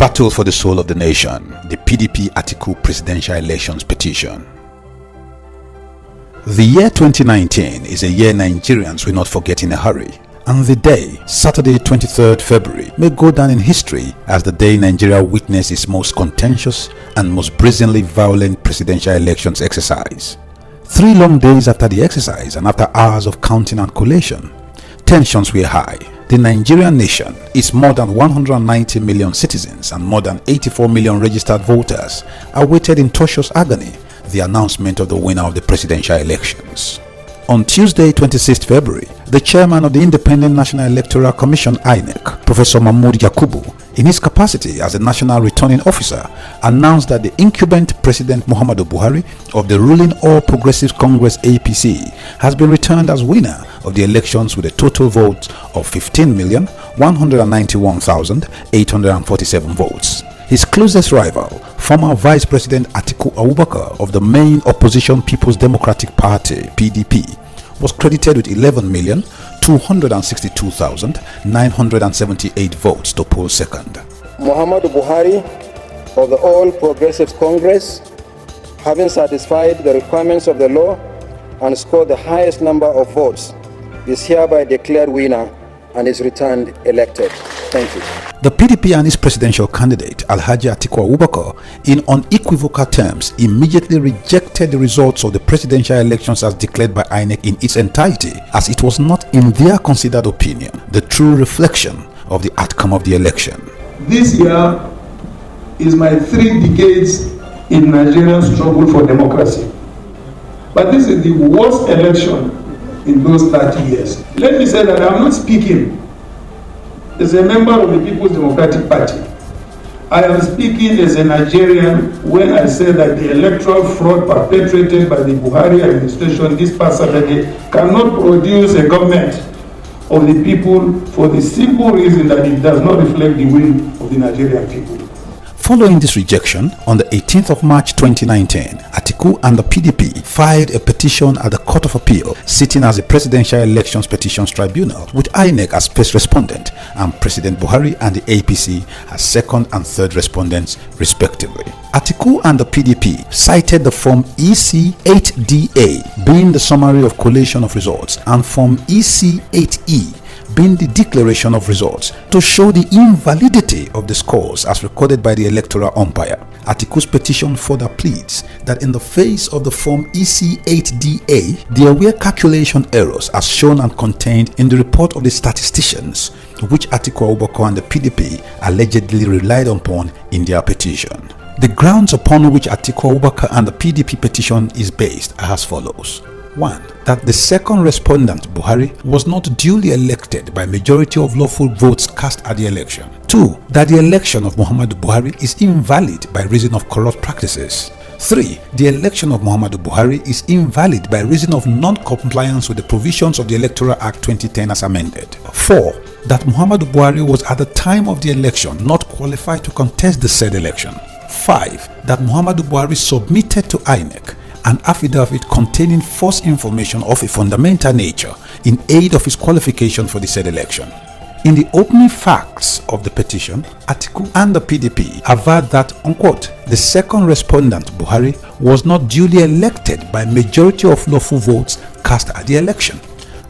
Battle for the Soul of the Nation, the PDP Atiku Presidential Elections Petition. The year 2019 is a year Nigerians will not forget in a hurry, and the day, Saturday 23rd February, may go down in history as the day Nigeria witnessed its most contentious and most brazenly violent presidential elections exercise. 3 long days after the exercise and after hours of counting and collation, tensions were high. The Nigerian nation, its more than 190 million citizens and more than 84 million registered voters, awaited in tortuous agony the announcement of the winner of the presidential elections. On Tuesday, 26th February, the chairman of the Independent National Electoral Commission (INEC), Professor Mahmood Yakubu, in his capacity as a national returning officer, announced that the incumbent President Muhammadu Buhari of the ruling All Progressives Congress (APC) has been returned as winner of the elections with a total vote of 15,191,847 votes. His closest rival, former Vice President Atiku Abubakar of the main opposition People's Democratic Party (PDP), was credited with 11,262,978 votes to poll second. Muhammadu Buhari of the All Progressives Congress, having satisfied the requirements of the law and scored the highest number of votes, is hereby declared winner and is returned elected. Thank you. The PDP and its presidential candidate, Alhaji Atiku Abubakar, in unequivocal terms, immediately rejected the results of the presidential elections as declared by INEC in its entirety, as it was not, in their considered opinion, the true reflection of the outcome of the election. This year is my 3 decades in Nigeria's struggle for democracy. But this is the worst election in those 30 years. Let me say that I'm not speaking as a member of the People's Democratic Party. I am speaking as a Nigerian when I say that the electoral fraud perpetrated by the Buhari administration this past Saturday cannot produce a government of the people for the simple reason that it does not reflect the will of the Nigerian people. Following this rejection, on the 18th of March 2019, Atiku and the PDP filed a petition at the Court of Appeal, sitting as a Presidential Elections Petitions Tribunal, with INEC as first respondent and President Buhari and the APC as second and third respondents, respectively. Atiku and the PDP cited the Form EC-8DA being the summary of collation of results and Form EC-8E being the declaration of results to show the invalidity of the scores as recorded by the electoral umpire. Atiku's petition further pleads that in the face of the Form EC-8DA, there were calculation errors as shown and contained in the report of the statisticians, which Atiku Abubakar and the PDP allegedly relied upon in their petition. The grounds upon which Atiku Abubakar and the PDP petition is based are as follows. 1. That the second respondent, Buhari, was not duly elected by majority of lawful votes cast at the election. 2. That the election of Muhammadu Buhari is invalid by reason of corrupt practices. 3. The election of Muhammadu Buhari is invalid by reason of non-compliance with the provisions of the Electoral Act 2010 as amended. 4. That Muhammadu Buhari was at the time of the election not qualified to contest the said election. 5. That Muhammadu Buhari submitted to INEC an affidavit containing false information of a fundamental nature in aid of his qualification for the said election. In the opening facts of the petition, Atiku and the PDP averred that, unquote, the second respondent, Buhari, was not duly elected by majority of lawful votes cast at the election.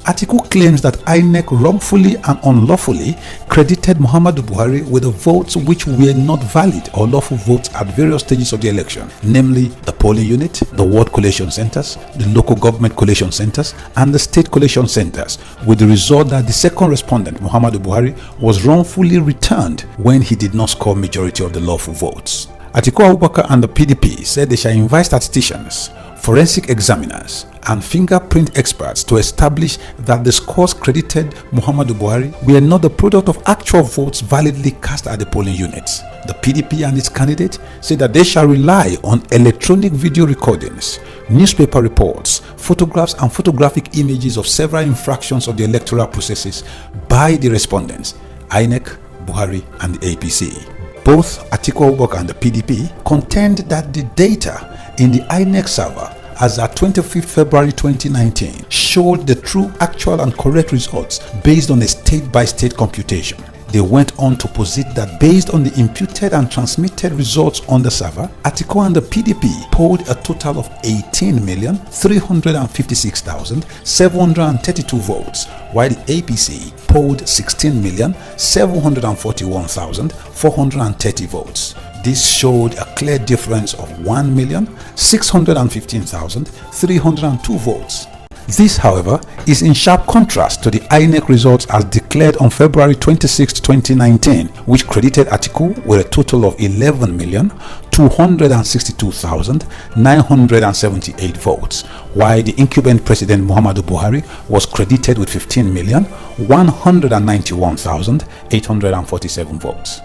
Atiku claims that INEC wrongfully and unlawfully credited Muhammadu Buhari with the votes which were not valid or lawful votes at various stages of the election, namely the polling unit, the ward collation centers, the local government collation centers, and the state collation centers, with the result that the second respondent, Muhammadu Buhari, was wrongfully returned when he did not score majority of the lawful votes. Atiku Abubakar and the PDP said they shall invite statisticians, forensic examiners, and fingerprint experts to establish that the scores credited Muhammadu Buhari were not the product of actual votes validly cast at the polling units. The PDP and its candidate say that they shall rely on electronic video recordings, newspaper reports, photographs and photographic images of several infractions of the electoral processes by the respondents, INEC, Buhari and the APC. Both Atiku Abubakar and the PDP contend that the data in the INEC server as at 25th February 2019 showed the true, actual and correct results based on a state-by-state computation. They went on to posit that based on the imputed and transmitted results on the server, Atiku and the PDP polled a total of 18,356,732 votes, while the APC polled 16,741,430 votes. This showed a clear difference of 1,615,302 votes. This, however, is in sharp contrast to the INEC results as declared on February 26, 2019, which credited Atiku with a total of 11,262,978 votes, while the incumbent President Muhammadu Buhari was credited with 15,191,847 votes.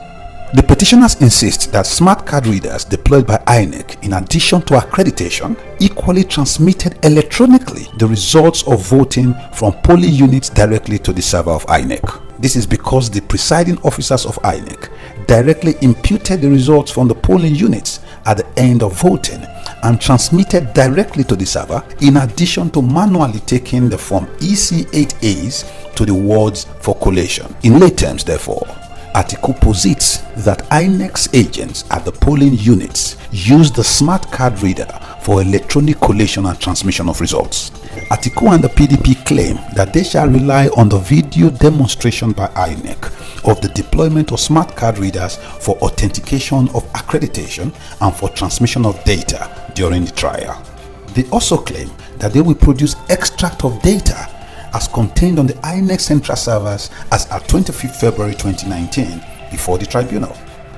The petitioners insist that smart card readers deployed by INEC, in addition to accreditation, equally transmitted electronically the results of voting from polling units directly to the server of INEC. This is because the presiding officers of INEC directly imputed the results from the polling units at the end of voting and transmitted directly to the server, in addition to manually taking the Form EC8As to the wards for collation. In lay terms, therefore, Atiku posits that INEC's agents at the polling units use the smart card reader for electronic collation and transmission of results. Atiku and the PDP claim that they shall rely on the video demonstration by INEC of the deployment of smart card readers for authentication of accreditation and for transmission of data during the trial. They also claim that they will produce extract of data as contained on the INEC central servers as at 25th February 2019 before the tribunal.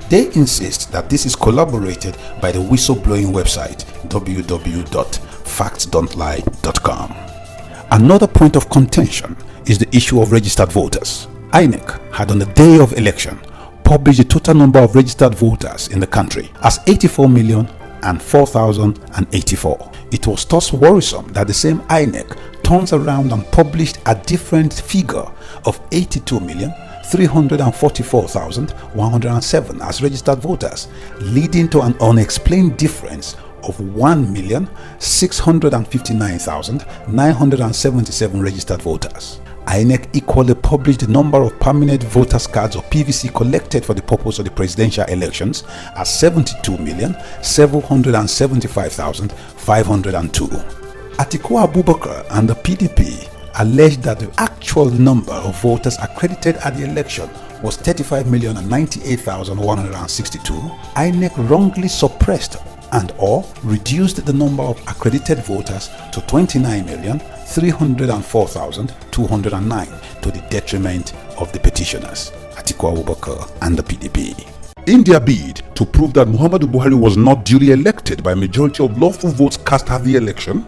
They insist that this is corroborated by the whistleblowing website www.factsdon'tlie.com. Another point of contention is the issue of registered voters. INEC had on the day of election published the total number of registered voters in the country as 84,004,084. It was thus worrisome that the same INEC turns around and published a different figure of 82,344,107 as registered voters, leading to an unexplained difference of 1,659,977 registered voters. INEC equally published the number of permanent voters cards or PVC collected for the purpose of the presidential elections as 72,775,502. Atiku Abubakar and the PDP alleged that the actual number of voters accredited at the election was 35,098,162. INEC wrongly suppressed and or reduced the number of accredited voters to 29,304,209 to the detriment of the petitioners, Atiku Abubakar and the PDP. In their bid to prove that Muhammadu Buhari was not duly elected by a majority of lawful votes cast at the election,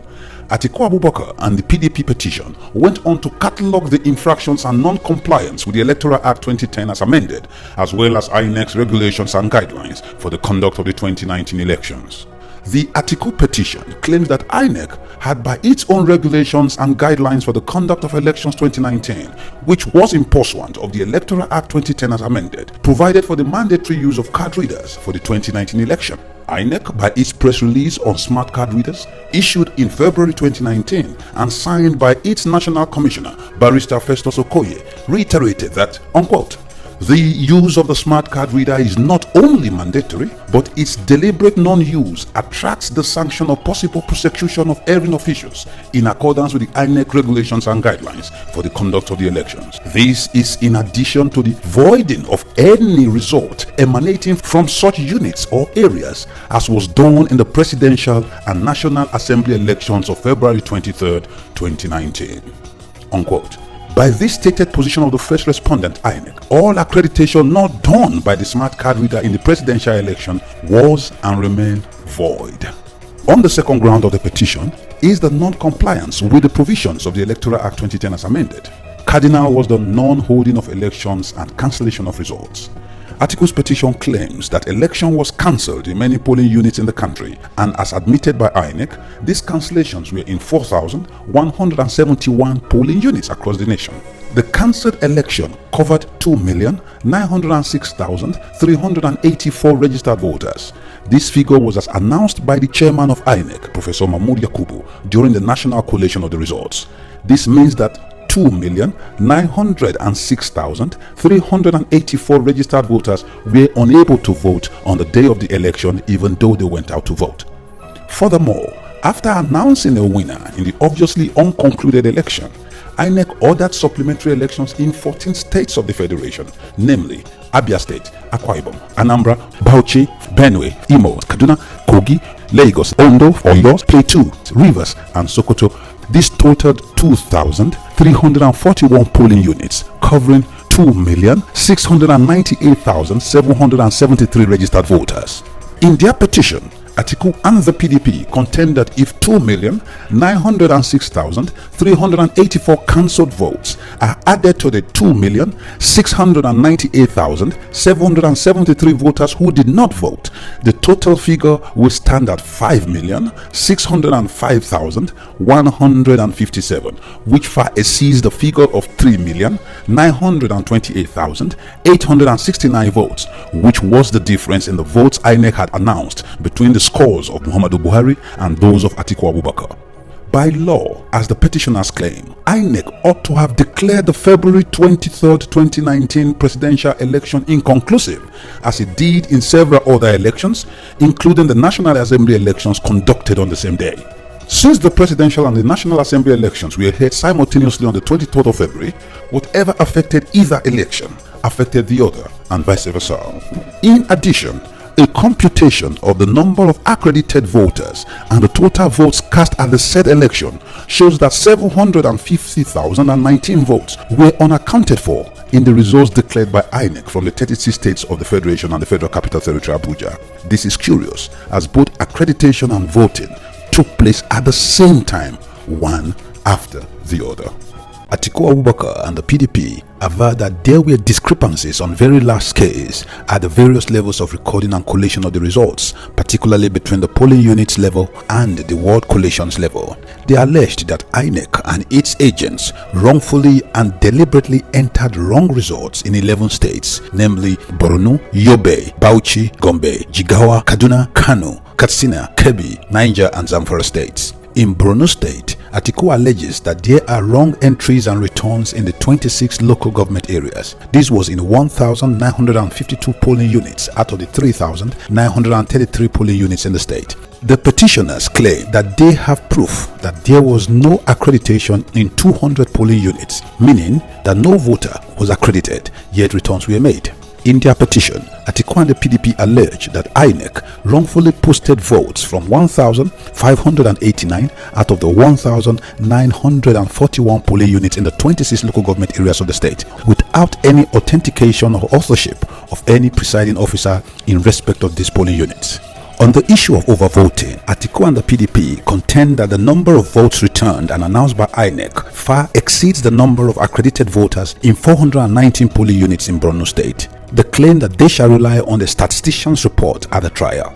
Atiku Abubakar and the PDP petition went on to catalogue the infractions and non-compliance with the Electoral Act 2010 as amended, as well as INEC's regulations and guidelines for the conduct of the 2019 elections. The Atiku petition claims that INEC had by its own regulations and guidelines for the conduct of elections 2019, which was in pursuant of the Electoral Act 2010 as amended, provided for the mandatory use of card readers for the 2019 election. INEC, by its press release on smart card readers, issued in February 2019 and signed by its National Commissioner, Barrister Festus Okoye, reiterated that, unquote, the use of the smart card reader is not only mandatory, but its deliberate non-use attracts the sanction of possible prosecution of erring officials in accordance with the INEC regulations and guidelines for the conduct of the elections. This is in addition to the voiding of any result emanating from such units or areas as was done in the presidential and National Assembly elections of February 23, 2019. Unquote. By this stated position of the first respondent, INEC, all accreditation not done by the smart card reader in the presidential election was and remained void. On the second ground of the petition is the non-compliance with the provisions of the Electoral Act 2010 as amended. Cardinal was the non-holding of elections and cancellation of results. Atiku's petition claims that election was cancelled in many polling units in the country, and as admitted by INEC, these cancellations were in 4,171 polling units across the nation. The cancelled election covered 2,906,384 registered voters. This figure was as announced by the chairman of INEC, Professor Mahmood Yakubu, during the national collation of the results. This means that 2,906,384 registered voters were unable to vote on the day of the election, even though they went out to vote. Furthermore, after announcing a winner in the obviously unconcluded election, INEC ordered supplementary elections in 14 states of the Federation, namely Abia State, Akwa Ibom, Anambra, Bauchi, Benue, Imo, Kaduna, Kogi, Lagos, Ondo, Oyo, Plateau, Rivers, and Sokoto. This totaled 2,341 polling units, covering 2,698,773 registered voters. In their petition, Atiku and the PDP contend that if 2,906,384 cancelled votes are added to the 2,698,773 voters who did not vote, the total figure will stand at 5,605,157, which far exceeds the figure of 3,928,869 votes, which was the difference in the votes INEC had announced between the scores of Muhammadu Buhari and those of Atiku Abubakar. By law, as the petitioners claim, INEC ought to have declared the February 23, 2019 presidential election inconclusive, as it did in several other elections, including the National Assembly elections conducted on the same day. Since the presidential and the National Assembly elections were held simultaneously on the 23rd of February, whatever affected either election affected the other, and vice versa. In addition, a computation of the number of accredited voters and the total votes cast at the said election shows that 750,019 votes were unaccounted for in the results declared by INEC from the 36 states of the Federation and the Federal Capital Territory Abuja. This is curious, as both accreditation and voting took place at the same time, one after the other. Atiku Abubakar and the PDP averred that there were discrepancies on very large scales at the various levels of recording and collation of the results, particularly between the polling units level and the ward collations level. They alleged that INEC and its agents wrongfully and deliberately entered wrong results in 11 states, namely Borno, Yobe, Bauchi, Gombe, Jigawa, Kaduna, Kano, Katsina, Kebbi, Niger, and Zamfara states. In Borno State, Atiku alleges that there are wrong entries and returns in the 26 local government areas. This was in 1,952 polling units out of the 3,933 polling units in the state. The petitioners claim that they have proof that there was no accreditation in 200 polling units, meaning that no voter was accredited, yet returns were made. In their petition, Atiku and the PDP allege that INEC wrongfully posted votes from 1,589 out of the 1,941 polling units in the 26 local government areas of the state without any authentication or authorship of any presiding officer in respect of these polling units. On the issue of overvoting, Atiku and the PDP contend that the number of votes returned and announced by INEC far exceeds the number of accredited voters in 419 polling units in Borno State. They claim that they shall rely on the statistician's report at the trial.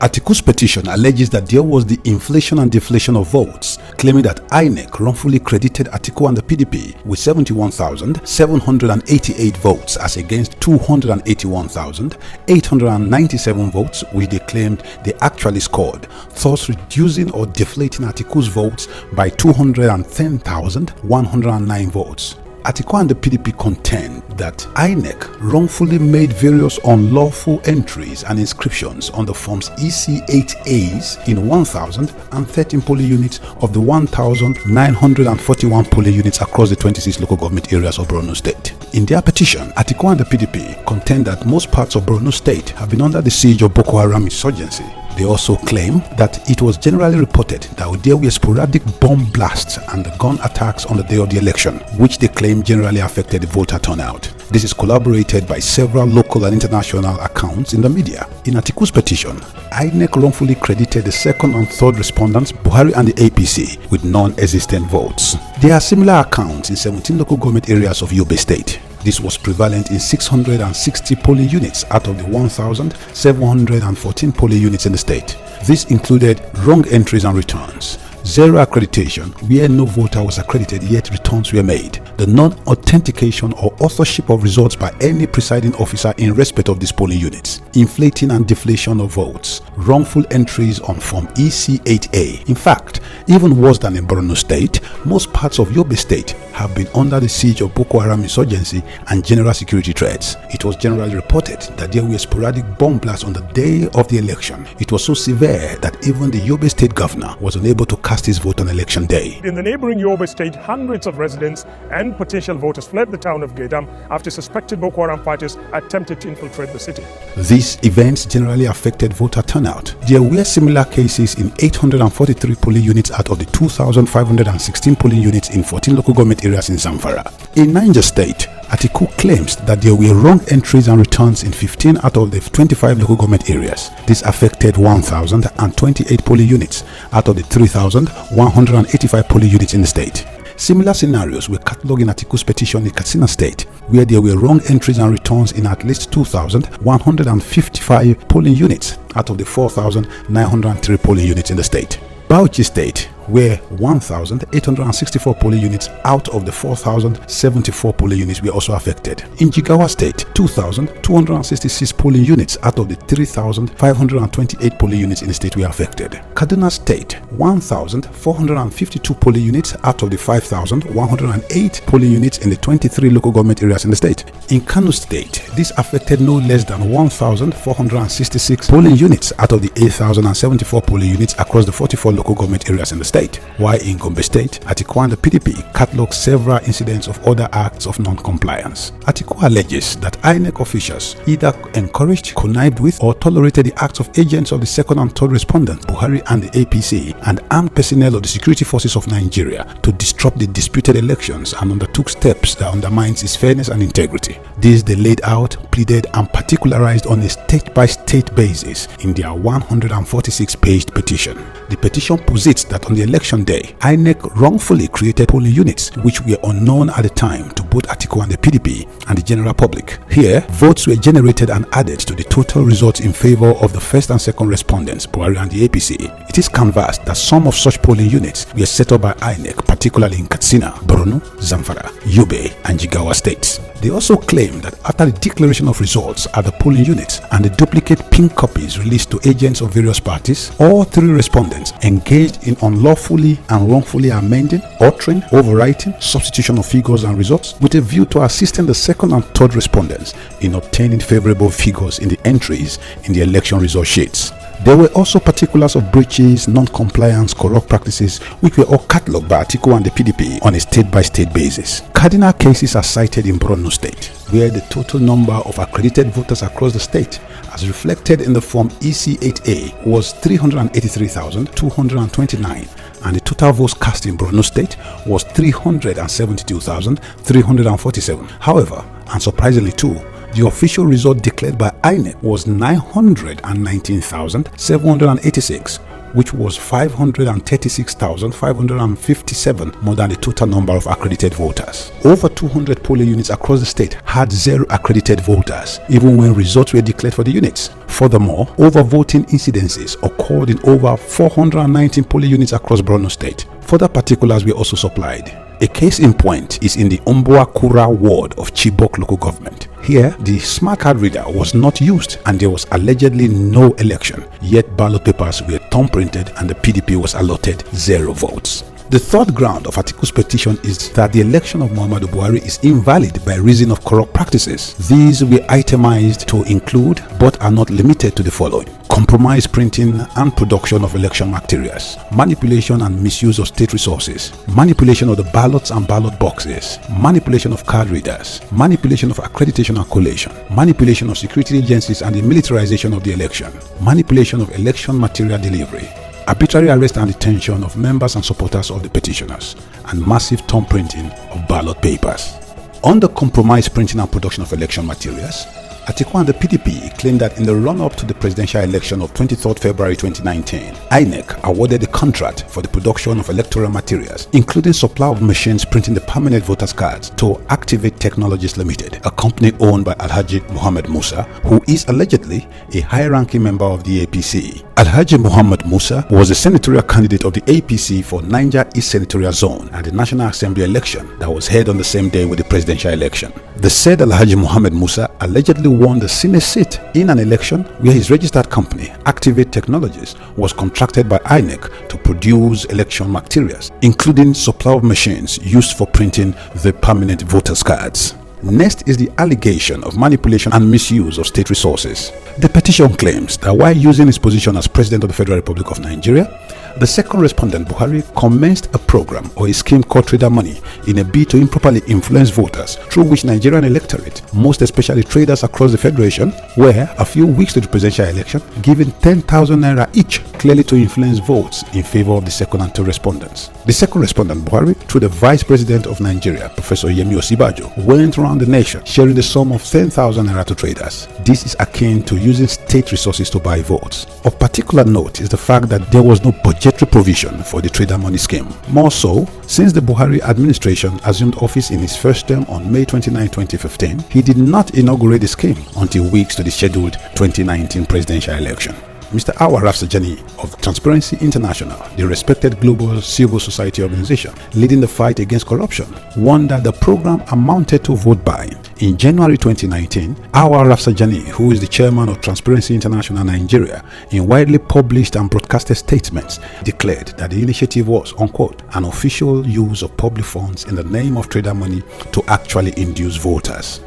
Atiku's petition alleges that there was the inflation and deflation of votes, claiming that INEC wrongfully credited Atiku and the PDP with 71,788 votes as against 281,897 votes which they claimed they actually scored, thus reducing or deflating Atiku's votes by 210,109 votes. Atiku and the PDP contend that INEC wrongfully made various unlawful entries and inscriptions on the forms EC8As in 1,013 polling units of the 1,941 polling units across the 26 local government areas of Borno State. In their petition, Atiku and the PDP contend that most parts of Borno State have been under the siege of Boko Haram insurgency. They also claim that it was generally reported that there were sporadic bomb blasts and gun attacks on the day of the election, which they claim generally affected the voter turnout. This is corroborated by several local and international accounts in the media. In Atiku's petition, INEC wrongfully credited the second and third respondents, Buhari and the APC, with non-existent votes. There are similar accounts in 17 local government areas of Yobe State. This was prevalent in 660 polling units out of the 1,714 polling units in the state. This included wrong entries and returns, zero accreditation where no voter was accredited yet returns were made, the non-authentication or authorship of results by any presiding officer in respect of these polling units, inflating and deflation of votes, wrongful entries on form EC8A. In fact, Even worse than in Borno State, most parts of Yobe State have been under the siege of Boko Haram insurgency and general security threats. It was generally reported that there were sporadic bomb blasts on the day of the election. It was so severe that even the Yobe State governor was unable to cast his vote on election day. In the neighboring Yobe State, hundreds of residents and potential voters fled the town of Gaidam after suspected Boko Haram fighters attempted to infiltrate the city. These events generally affected voter turnout. There were similar cases in 843 polling units out of the 2,516 polling units in 14 local government areas in Zamfara. In Niger State, Atiku claims that there were wrong entries and returns in 15 out of the 25 local government areas. This affected 1,028 polling units out of the 3,185 polling units in the state. Similar scenarios were catalogued in Atiku's petition in Katsina State, where there were wrong entries and returns in at least 2,155 polling units out of the 4,903 polling units in the state. Bauchi State, where 1,864 polling units out of the 4,074 polling units were also affected. In Jigawa State, 2,266 polling units out of the 3,528 polling units in the state were affected. Kaduna State, 1,452 polling units out of the 5,108 polling units in the 23 local government areas in the state. In Kano State, this affected no less than 1,466 polling units out of the 8,074 polling units across the 44 local government areas in the state. While in Gombe State, Atiku and the PDP catalogued several incidents of other acts of non-compliance. Atiku alleges that INEC officials either encouraged, connived with, or tolerated the acts of agents of the second and third respondents, Buhari and the APC, and armed personnel of the security forces of Nigeria to disrupt the disputed elections and undertook steps that undermines its fairness and integrity. This they laid out, pleaded, and particularized on a state-by-state basis in their 146-page petition. The petition posits that on the election day, INEC wrongfully created polling units which were unknown at the time to both Atiku and the PDP and the general public. Here, votes were generated and added to the total results in favor of the first and second respondents, Buhari and the APC. It is canvassed that some of such polling units were set up by INEC, particularly in Katsina, Borno, Zamfara, Yobe, and Jigawa states. They also claim that after the declaration of results at the polling units and the duplicate pink copies released to agents of various parties, all three respondents engaged in unlawfully and wrongfully amending, altering, overwriting, substitution of figures and results with a view to assisting the second and third respondents in obtaining favorable figures in the entries in the election result sheets. There were also particulars of breaches, non-compliance, corrupt practices, which were all catalogued by Atiku and the PDP on a state-by-state basis. Cardinal cases are cited in Borno State, where the total number of accredited voters across the state, as reflected in the form EC8A, was 383,229, and the total votes cast in Borno State was 372,347. However, and surprisingly too, the official result declared by INEC was 919,786, which was 536,557 more than the total number of accredited voters. Over 200 polling units across the state had 0 accredited voters, even when results were declared for the units. Furthermore, overvoting incidences occurred in over 419 polling units across Borno State. Further particulars were also supplied. A case in point is in the Umbuakura ward of Chibok local government. Here, the smart card reader was not used and there was allegedly no election, yet ballot papers were thumb-printed and the PDP was allotted 0 votes. The third ground of Atiku's petition is that the election of Muhammadu Buhari is invalid by reason of corrupt practices. These were itemized to include, but are not limited to, the following: compromised printing and production of election materials, manipulation and misuse of state resources, manipulation of the ballots and ballot boxes, manipulation of card readers, manipulation of accreditation and collation, manipulation of security agencies and the militarization of the election, manipulation of election material delivery, arbitrary arrest and detention of members and supporters of the petitioners, and massive thumb printing of ballot papers. On the compromised printing and production of election materials, Atiku and the PDP claimed that in the run-up to the presidential election of 23rd February 2019, INEC awarded the contract for the production of electoral materials, including supply of machines printing the permanent voters' cards, to Activate Technologies Limited, a company owned by Alhaji Muhammad Musa, who is allegedly a high-ranking member of the APC. Alhaji Muhammad Musa was a senatorial candidate of the APC for Niger East Senatorial Zone at the National Assembly election that was held on the same day with the presidential election. The said Alhaji Muhammad Musa allegedly won the Senate seat in an election where his registered company, Activate Technologies, was contracted by INEC to produce election materials, including supply of machines used for printing the permanent voters' cards. Next is the allegation of manipulation and misuse of state resources. The petition claims that while using his position as President of the Federal Republic of Nigeria, the second respondent, Buhari, commenced a program or a scheme called Trader Money in a bid to improperly influence voters, through which Nigerian electorate, most especially traders across the Federation, were, a few weeks to the presidential election, given 10,000 naira each, clearly to influence votes in favor of the second and third respondents. The second respondent, Buhari, through the Vice President of Nigeria, Professor Yemi Osibajo, went around the nation sharing the sum of 10,000 naira to traders. This is akin to using state resources to buy votes. Of particular note is the fact that there was no budgetary provision for the Trader Money scheme. More so, since the Buhari administration assumed office in his first term on May 29, 2015, he did not inaugurate the scheme until weeks to the scheduled 2019 presidential election. Mr. Awar Rafsanjani of Transparency International, the respected global civil society organization leading the fight against corruption, warned that the program amounted to vote buying. In January 2019, Awar Rafsanjani, who is the chairman of Transparency International Nigeria, in widely published and broadcasted statements, declared that the initiative was, unquote, an official use of public funds in the name of Trader Money to actually induce voters.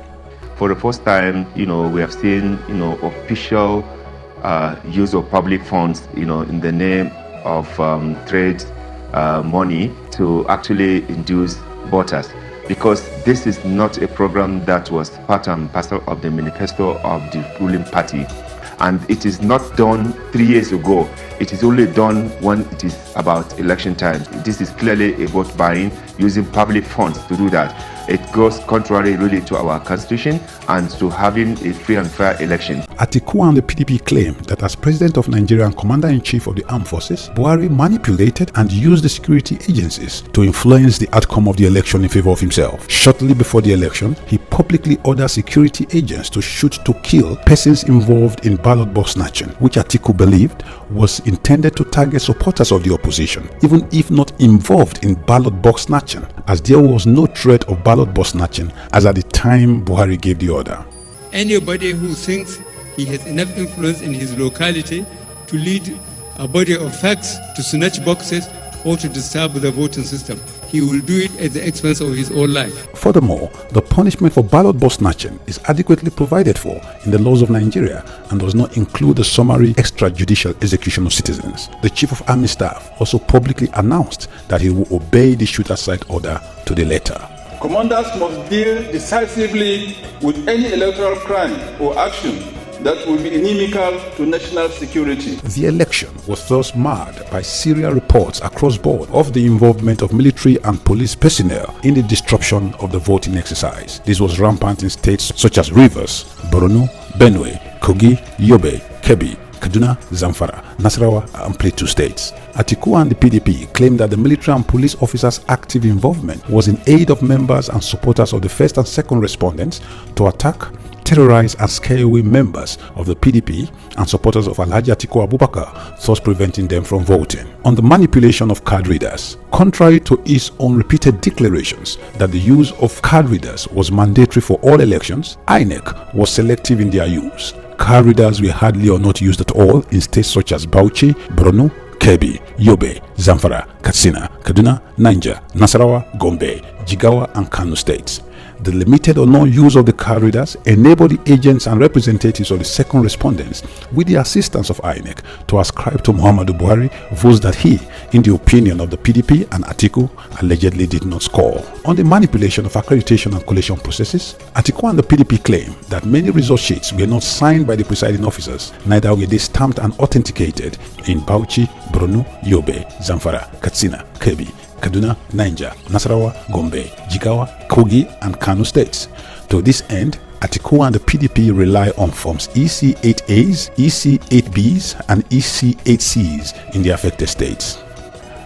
For the first time, we have seen, official use of public funds, in the name of trade money to actually induce voters, because this is not a program that was part and parcel of the manifesto of the ruling party, and it is not done 3 years ago. It is only done when it is about election time. This is clearly a vote buying using public funds to do that. It goes contrary really to our constitution and to having a free and fair election. Atiku and the PDP claim that as President of Nigeria and Commander-in-Chief of the Armed Forces, Buhari manipulated and used the security agencies to influence the outcome of the election in favor of himself. Shortly before the election, he publicly ordered security agents to shoot to kill persons involved in ballot box snatching, which Atiku believed was intended to target supporters of the opposition, even if not involved in ballot box snatching, as there was no threat of ballot box snatching as at the time Buhari gave the order. Anybody who thinks he has enough influence in his locality to lead a body of facts to snatch boxes or to disturb the voting system, he will do it at the expense of his own life. Furthermore, the punishment for ballot box snatching is adequately provided for in the laws of Nigeria and does not include the summary extrajudicial execution of citizens. The Chief of Army Staff also publicly announced that he will obey the shooter site order to the letter. Commanders must deal decisively with any electoral crime or action that will be inimical to national security. The election was thus marred by serial reports across board of the involvement of military and police personnel in the disruption of the voting exercise. This was rampant in states such as Rivers, Borno, Benue, Kogi, Yobe, Kebbi, Kaduna, Zamfara, Nasarawa, and Plateau states. Atiku and the PDP claimed that the military and police officers' active involvement was in aid of members and supporters of the first and second respondents to attack, terrorize and scare away members of the PDP and supporters of Alhaji Atiku Abubakar, thus preventing them from voting. On the manipulation of card readers, contrary to his own repeated declarations that the use of card readers was mandatory for all elections, INEC was selective in their use. Card readers were hardly or not used at all in states such as Bauchi, Borno, Kebbi, Yobe, Zamfara, Katsina, Kaduna, Niger, Nasarawa, Gombe, Jigawa and Kano states. The limited or no use of the card readers enabled the agents and representatives of the second respondents, with the assistance of INEC, to ascribe to Muhammadu Buhari votes that he, in the opinion of the PDP and Atiku, allegedly did not score. On the manipulation of accreditation and collation processes, Atiku and the PDP claim that many result sheets were not signed by the presiding officers, neither were they stamped and authenticated in Bauchi, Borno, Yobe, Zamfara, Katsina, Kebbi, Kaduna, Niger, Nasarawa, Gombe, Jigawa, Kogi and Kano states. To this end, Atiku and the PDP rely on forms EC8As, EC8Bs and EC8Cs in the affected states.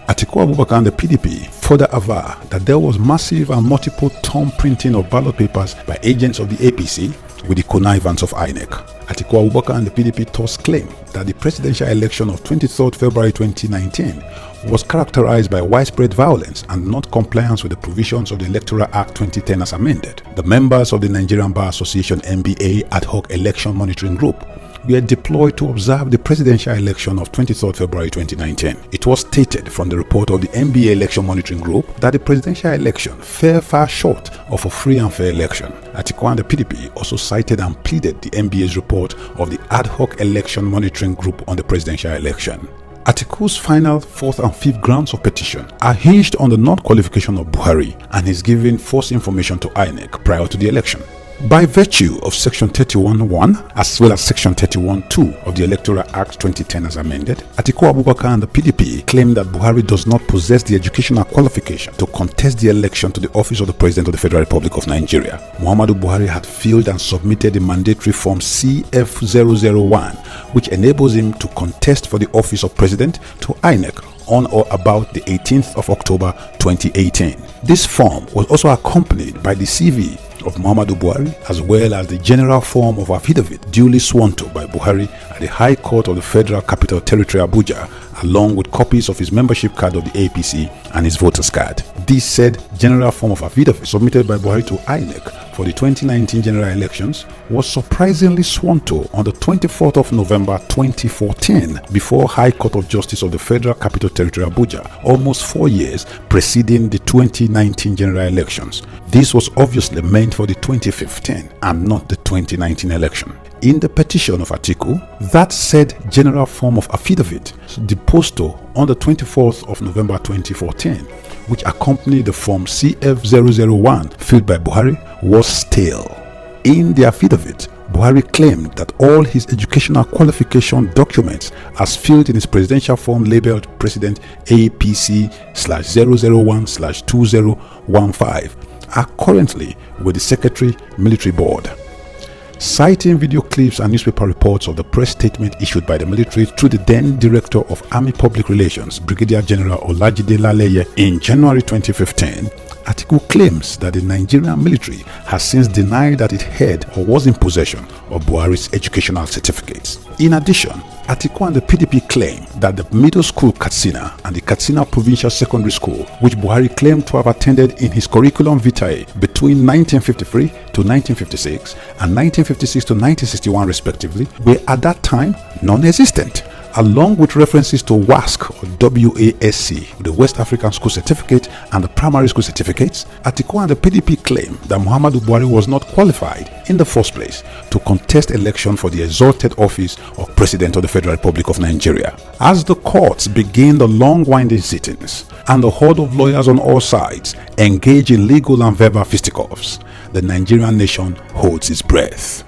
Atiku Abubakar and the PDP further aver that there was massive and multiple ton printing of ballot papers by agents of the APC with the connivance of INEC. Atiku Abubakar and the PDP thus claim that the presidential election of 23rd February 2019 was characterized by widespread violence and not compliance with the provisions of the Electoral Act 2010 as amended. The members of the Nigerian Bar Association NBA Ad Hoc Election Monitoring Group were deployed to observe the presidential election of 23rd February 2019. It was stated from the report of the NBA Election Monitoring Group that the presidential election fell far short of a free and fair election. Atiku and the PDP also cited and pleaded the NBA's report of the Ad Hoc Election Monitoring Group on the presidential election. Atiku's final 4th and 5th grounds of petition are hinged on the non-qualification of Buhari and his giving false information to INEC prior to the election. By virtue of Section 31(1) as well as Section 31(2) of the Electoral Act 2010 as amended, Atiku Abubakar and the PDP claim that Buhari does not possess the educational qualification to contest the election to the office of the President of the Federal Republic of Nigeria. Muhammadu Buhari had filled and submitted the mandatory form CF001, which enables him to contest for the office of President to INEC on or about the 18th of October 2018. This form was also accompanied by the CV of Muhammadu Buhari as well as the general form of affidavit duly sworn to by Buhari at the High Court of the Federal Capital Territory Abuja, along with copies of his membership card of the APC and his voter's card. This said general form of affidavit submitted by Buhari to INEC for the 2019 general elections was surprisingly sworn to on the 24th of November 2014 before High Court of Justice of the Federal Capital Territory Abuja, almost 4 years preceding the 2019 general elections. This was obviously meant for the 2015 and not the 2019 election. In the petition of Atiku, that said general form of affidavit deposed to on the 24th of November 2014, which accompanied the form CF001 filled by Buhari, was stale. In the affidavit, Buhari claimed that all his educational qualification documents as filled in his presidential form labeled President APC/001/2015 are currently with the Secretary Military Board. Citing video clips and newspaper reports of the press statement issued by the military through the then Director of Army Public Relations, Brigadier General Olajide Laleye, in January 2015, Atiku claims that the Nigerian military has since denied that it had or was in possession of Buhari's educational certificates. In addition, Atiku and the PDP claim that the middle school Katsina and the Katsina Provincial Secondary School, which Buhari claimed to have attended in his curriculum vitae between 1953 to 1956 and 1956 to 1961 respectively, were at that time non-existent, along with references to WASC or WASC, the West African School Certificate and the Primary School Certificates. Atiku and the PDP claim that Muhammadu Buhari was not qualified in the first place to contest election for the exalted office of President of the Federal Republic of Nigeria. As the courts begin the long winding sittings and the horde of lawyers on all sides engage in legal and verbal fisticuffs, the Nigerian nation holds its breath.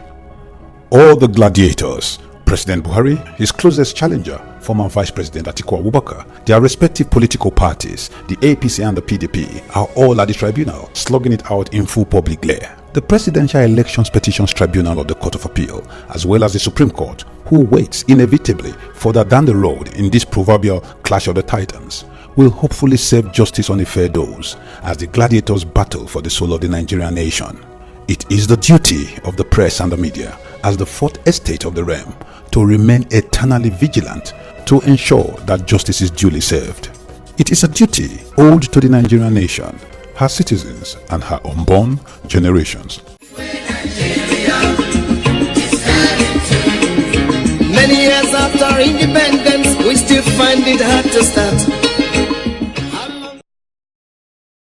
All the gladiators, President Buhari, his closest challenger, former Vice President Atiku Abubakar, their respective political parties, the APC and the PDP, are all at the tribunal, slugging it out in full public glare. The Presidential Elections Petitions Tribunal of the Court of Appeal, as well as the Supreme Court, who waits inevitably further down the road in this proverbial clash of the titans, will hopefully serve justice on a fair dose as the gladiators battle for the soul of the Nigerian nation. It is the duty of the press and the media, as the fourth estate of the realm, to remain eternally vigilant to ensure that justice is duly served. It is a duty owed to the Nigerian nation, her citizens and her unborn generations. Many years after independence, we still find it hard to start.